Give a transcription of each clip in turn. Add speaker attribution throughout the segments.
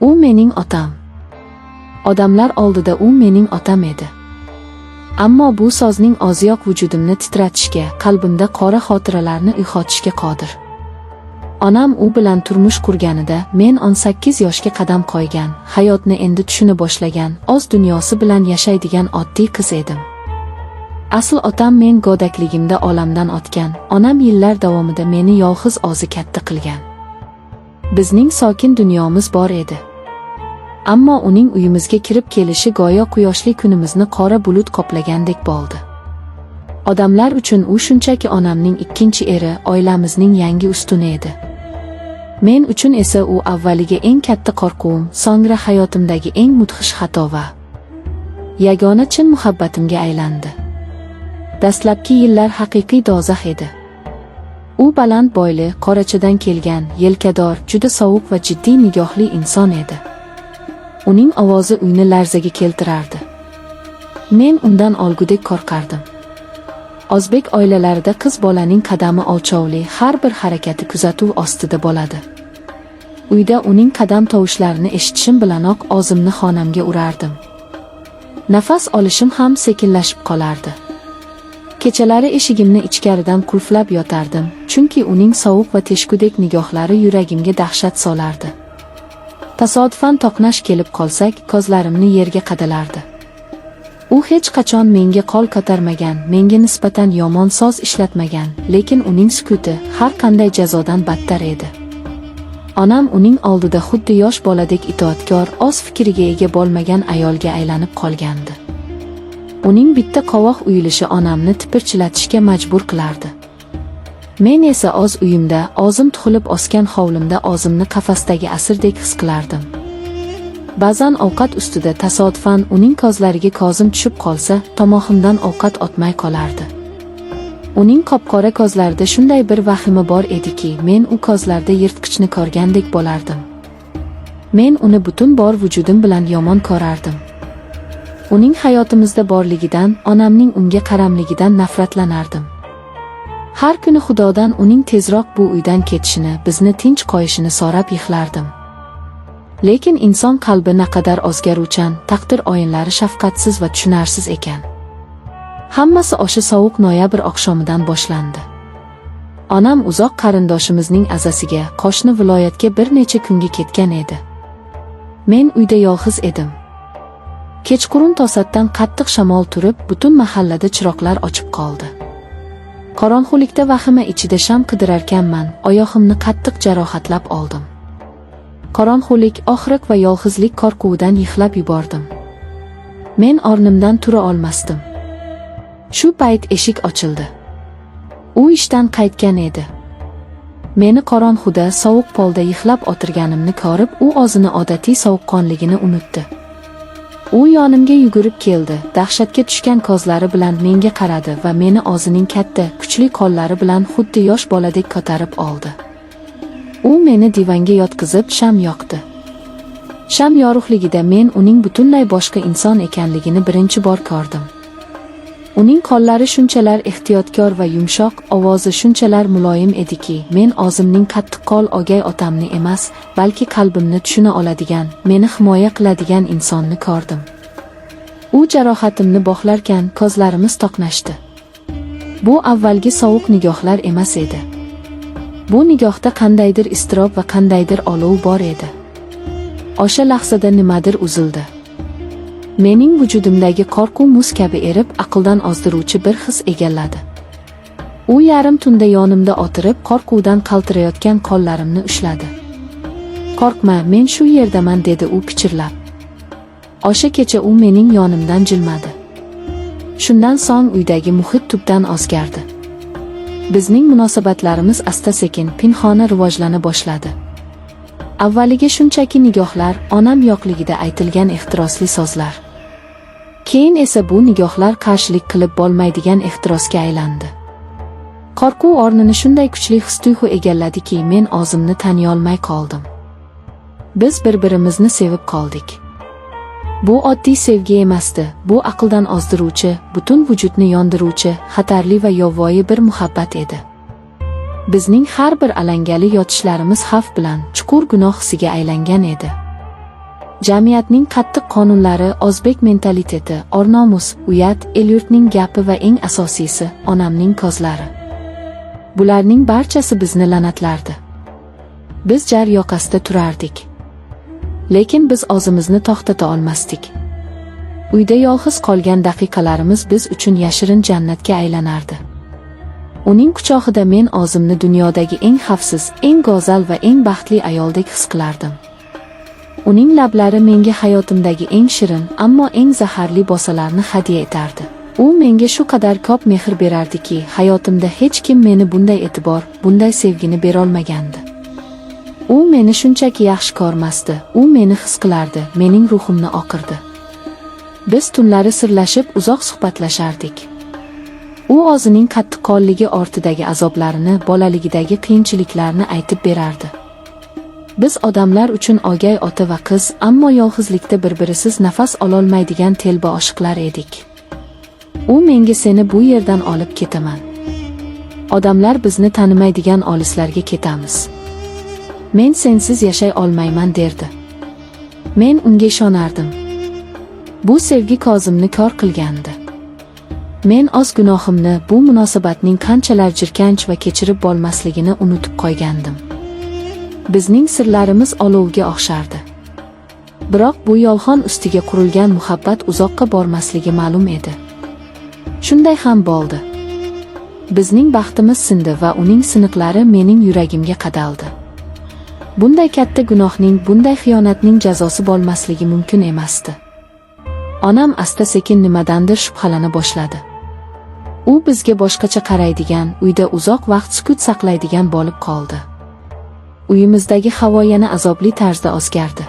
Speaker 1: U mening otam. Odamlar oldida u mening otam edi. Ammo bu sozning o'ziyoq vujudimni titratishga, qalbimda qora xotiralarni uyg'otishga qodir. Onam u bilan turmush qurganida men 18 yoshga qadam qo'ygan, hayotni endi tushuna boshlagan, o'z dunyosi bilan yashaydigan oddiy qiz edim. Asl otam men go'dakligimda olamdan o'tgan, onam yillar davomida meni yolg'iz o'zi katta qilgan. Bizning sokin dunyomiz bor edi. Ammo uning uyimizga kirib kelishi go'yo quyoshli kunimizni qora bulut qoplagandek bo'ldi. Odamlar uchun u shunchaki onamning ikkinchi eri, oilamizning yangi ustuni edi. Men uchun esa u avvaliga eng katta qo'rquvim, so'ngra hayotimdagi eng mudhish xato va yagona chin muhabbatimga aylandi. Dastlabki yillar haqiqiy do'zax edi. U baland bo'yli, qorachadan kelgan, yelkador, juda sovuq va jiddiy nigohli inson edi. Uning ovozi uyni larzaga keltirardi. Men undan o'lgudek qo'rqardim. O'zbek oilalarida qiz bolaning qadami o'lchovli, har bir harakati kuzatuv ostida bo'ladi. Uyda uning qadam tovushlarini eshitishim bilanoq o'zimni xonamga urardim. Nafas olishim ham sekinlashib qolardi. Kechalari eshigimni ichkaridan qulflab yotardim, chunki uning sovuq va teshkudek nigohlari yuragimga dahshat solardi. Tasodifan to'qnash kelib qolsak, ko'zlarimni yerga qadalardi. U hech qachon menga qo'l ko'tarmagan, menga nisbatan yomon so'z ishlatmagan, lekin uning sukuti har qanday jazodan battar edi. Onam uning oldida xuddi yosh boladek itoatkor, o'z fikriga ega bo'lmagan ayolga aylanib qolgandi. Uning bitta qovoq uyilishi onamni tipirchilatishga majbur qilardi. Men esa o'z uyimda, o'zim tug'ilib o'sgan hovlimda o'zimni qafasdagi asirdek his qilardim. Ba'zan ovqat ustida tasodifan uning ko'zlariga ko'zim tushib qolsa, tomog'imdan ovqat o'tmay qolardi. Uning qop-qora ko'zlarida shunday bir vahima bor ediki, men u ko'zlarda yirtqichni ko'rgandek bo'lardim. Men uni butun bor vujudim bilan yomon ko'rardim. Uning hayotimizda borligidan, onamning unga qaramligidan nafratlanardim. Har kuni Xudodan uning tezroq bu uydan ketishini, bizni tinch qo'yishini so'rab yig'lardim. Lekin inson qalbi naqadar o'zgaruvchan, taqdir o'yinlari shafqatsiz va tushunarsiz ekan. Hammasi o'sha sovuq noyabr oqshomidan boshlandi. Onam uzoq qarindoshimizning azasiga, qo'shni viloyatga bir necha kunga ketgan edi. Men uyda yolg'iz edim. Kechqurun to'satdan qattiq shamol turib, butun mahallada chiroqlar ochib qoldi. Qorong'ulikda vahima ichida sham qidirarkanman, oyog'imni qattiq jarohatlab oldim. Qorong'ulik, og'riq va yolg'izlik qo'rquvidan yig'lab yubordim. Men o'rnimdan tura olmasdim. Shu payt eshik ochildi. U ishdan qaytgan edi. Meni qorong'uda, sovuq polda yig'lab o'tirganimni ko'rib, u o'zini odatiy sovuqqonligini unutdi. U yonimga yugurib keldi, dahshatga tushgan ko'zlari bilan menga qaradi va meni o'zining katta, kuchli qo'llari bilan xuddi yosh boladek ko'tarib oldi. U meni divanga yotqizib sham yoqdi. Sham yorug'ligida men uning butunlay boshqa inson ekanligini birinchi bor ko'rdim. Uning qo'llari shunchalar ehtiyotkor va yumshoq, ovozi shunchalar muloyim ediki, men o'zimning qattiqqo'l o'gay otamni emas, balki qalbimni tushuna oladigan, meni himoya qiladigan insonni ko'rdim. U jarohatimni bog'larkan, ko'zlarimiz to'qnashdi. Bu avvalgi sovuq nigohlar emas edi. Bu nigohda qandaydir iztirob va qandaydir olov bor edi. O'sha lahzada nimadir uzildi. Mening vujudimdagi qo'rquv muz kabi erib, aqldan ozdiruvchi bir his egalladi. U yarim tunda yonimda o'tirib, qo'rquvdan qaltirayotgan qo'llarimni ushladi. "Qo'rqma, men shu yerdaman", dedi u pichirlab. O'sha kecha u mening yonimdan jilmadi. Shundan so'ng uydagi muhit tubdan o'zgardi. Bizning munosabatlarimiz asta-sekin, pinhona rivojlana boshladi. Avvaliga shunchaki nigohlar, onam yo'qligida aytilgan ehtirosli so'zlar. Keyin esa bu nigohlar qarshilik qilib bo'lmaydigan ehtirosga aylandi. Qo'rquv o'rnini shunday kuchli his-tuyg'u egalladiki, men o'zimni taniy olmay qoldim. Biz bir-birimizni sevib qoldik. Bu oddiy sevgi emasdi, bu aqldan ozdiruvchi, butun vujudni yondiruvchi, xatarli va yovvoyi bir muhabbat edi. Bizning har bir alangali yotishlarimiz xavf bilan, chuqur gunoh hissiga aylangan edi. Jamiyatning qattiq qonunlari, o'zbek mentaliteti, or-nomus, uyat, el-yurtning gapi va eng asosiysi, onamning ko'zlari. Bularning barchasi bizni la'natlardi. Biz jar yoqasida turardik. Lekin biz o'zimizni to'xtata olmasdik. Uyda yolg'iz qolgan daqiqalarimiz biz uchun yashirin jannatga aylanardi. Uning quchog'ida men o'zimni dunyodagi eng xavfsiz, eng go'zal va eng baxtli ayoldek his qilardim. Uning lablari menga hayotimdagi eng shirin, ammo eng zaharli bo'salarni hadya etardi. U menga shu qadar ko'p mehr berardiki, hayotimda hech kim meni bunday e'tibor, bunday sevgini berolmagandi. U meni shunchaki yaxshi ko'rmasdi, u meni his qilardi, mening ruhimni oqirdi. Biz tunlari sirlashib uzoq suhbatlashardik. U o'zining qattiqqo'lligi ortidagi azoblarini, bolaligidagi qiyinchiliklarni aytib berardi. Biz odamlar uchun o'gay ota va qiz, ammo yolg'izlikda bir-birisiz nafas ololmaydigan telba oshiqlar edik. U menga seni bu yerdan olib ketaman. Odamlar bizni tanimaydigan olislarga ketamiz. Men sensiz yashay olmayman derdi. Men unga ishonardim. Bu sevgi ko'zimni ko'r qilgandi. Men o'z gunohimni, bu munosabatning qanchalar jirkanch va kechirib bo'lmasligini unutib qo'ygandim. Bizning sirlarimiz olovga o'xshardi. Biroq bu yolg'on ustiga qurilgan muhabbat uzoqqa bormasligi ma'lum edi. Shunday ham bo'ldi. Bizning baxtimiz sindi va uning siniqlari mening yuragimga qadaldi. Bunday katta gunohning, bunday xiyonatning jazosi bo'lmasligi mumkin emasdi. Onam asta-sekin nimadandir shubhalana boshladi. U bizga boshqacha qaraydigan, uyda uzoq vaqt sukut saqlaydigan bo'lib qoldi. Uyimizdagi havo yana azobli tarzda o'zgardi.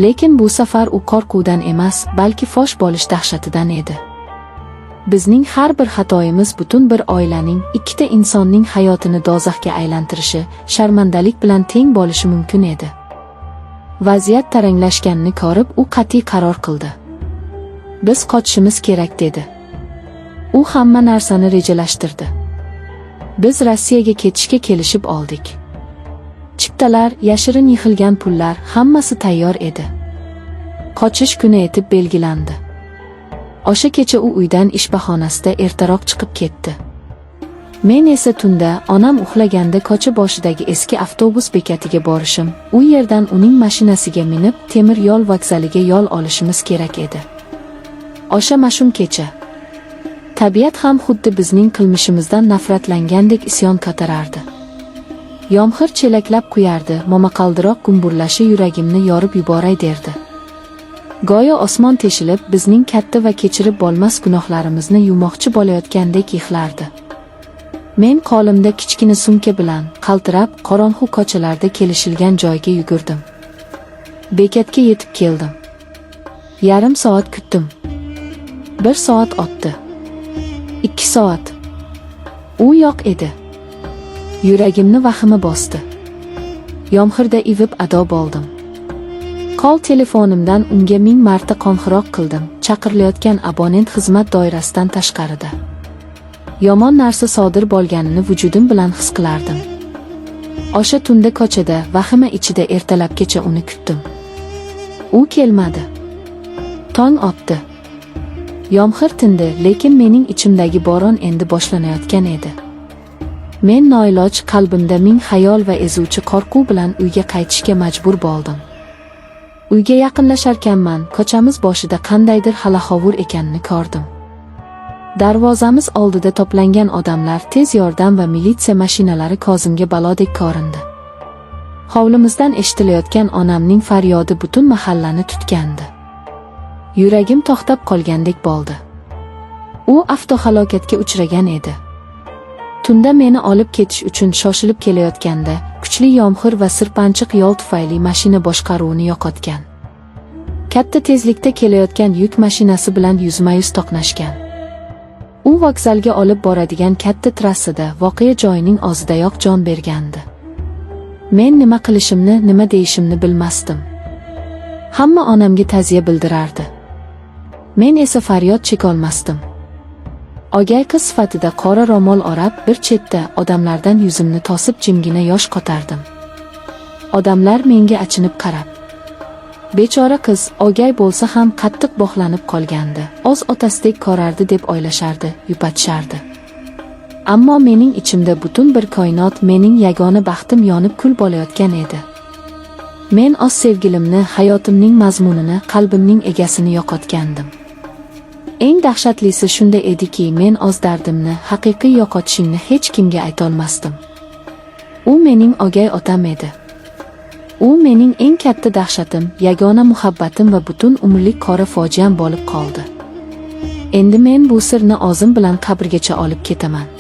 Speaker 1: Lekin bu safar u qo'rquvdan emas, balki fosh bo'lish dahshatidan edi. Bizning har bir xatoyimiz butun bir oilaning, ikkita insonning hayotini do'zaxga aylantirishi, sharmandalik bilan teng bo'lishi mumkin edi. Vaziyat taranglashganini ko'rib, u qat'iy qaror qildi. Biz qochishimiz kerak dedi. U hamma narsani rejalashtirdi. Biz Rossiyaga ketishga kelishib oldik. Chiptalar, yashirin yig'ilgan pullar, hammasi tayyor edi. Qochish kuni etib belgilandi. O'sha kecha u uydan ish bahonasida ertaroq chiqib ketdi. Men esa tunda, onam uxlaganda ko'cha boshidagi eski avtobus bekatiga borishim, u yerdan uning mashinasiga minib, temir yo'l vokzaliga yo'l olishimiz kerak edi. O'sha mash'um kecha. Tabiat ham xuddi bizning qilmishimizdan nafratlangandek isyon ko'tarardi. Yomg'ir chelaklab quyardi, momaqaldiroq gumburlashi yuragimni yorib yuboray derdi. Go'yo osmon teshilib, bizning katta va kechirib bo'lmas gunohlarimizni yumoqchi bo'layotgandek yig'lardi. Men qo'limda kichkina sumka bilan, qaltirab, qorong'u ko'chalarda kelishilgan joyga yugurdim. Bekatga yetib keldim. Yarim soat kutdim. 1 soat o'tdi. 2 soat. U yo'q edi. Yuragimni vahima bosdi. Yomg'irda ivib ado bo'ldim. Qo'l telefonimdan unga 1000 marta qo'ng'iroq qildim, chaqirilayotgan abonent xizmat doirasidan tashqarida. Yomon narsa sodir bo'lganini vujudim bilan his qilardim. O'sha tunda ko'chada, vahima ichida ertalabgacha uni kutdim. U kelmadi. Tong otdi. Yomg'ir tindi, lekin mening ichimdagi bo'ron endi boshlanayotgan edi. Men noiloj qalbimda ming xayol va ezuvchi qo'rquv bilan uyga qaytishga majbur bo'ldim. Uyga yaqinlasharkanman, ko'chamiz boshida qandaydir halahovur ekanini ko'rdim. Darvozamiz oldida to'plangan odamlar, tez yordam va militsiya mashinalari ko'zimga balodek ko'rindi. Hovlimizdan eshitilayotgan onamning faryodi butun mahallani tutgandi. Yuragim to'xtab qolgandek bo'ldi. U avtohalokatga uchragan edi. Tunda meni olib ketish uchun shoshilib kelayotganda, kuchli yomg'ir va sirpanchiq yo'l tufayli mashina boshqaruvini yo'qotgan. Katta tezlikda kelayotgan yuk mashinasi bilan yuzma-yuz to'qnashgan. U vokzalga olib boradigan katta trassada, voqea joyining o'zidayoq jon bergandi. Men nima qilishimni, nima deyishimni bilmasdim. Hamma onamga ta'ziya bildirardi. Men esa faryod chekolmasdim. O'gay qiz sifatida qora ro'mol o'rab, bir chetda odamlardan yuzimni tosib jimgina yosh qotardim. Odamlar menga achinib qarab, Bechora qiz o'gay bo'lsa ham qattiq bog'lanib qolgandi. O'z otasidek ko'rardi deb o'ylashardi, yupatishardi. Ammo mening ichimda butun bir koinot, mening yagona baxtim yonib kul bo'layotgan edi. Men o'z sevgilimni, hayotimning mazmunini, qalbimning egasini yo'qotgandim. Eng dahshatlisi shunda ediki, men o'z dardimni, haqiqiy yo'qotishimni hech kimga aytolmasdim. U mening o'gay otam edi. U mening eng katta dahshatim, yagona muhabbatim va butun umrlik qora fojiam bo'lib qoldi. Endi men bu sirni o'zim bilan qabrgacha olib ketaman.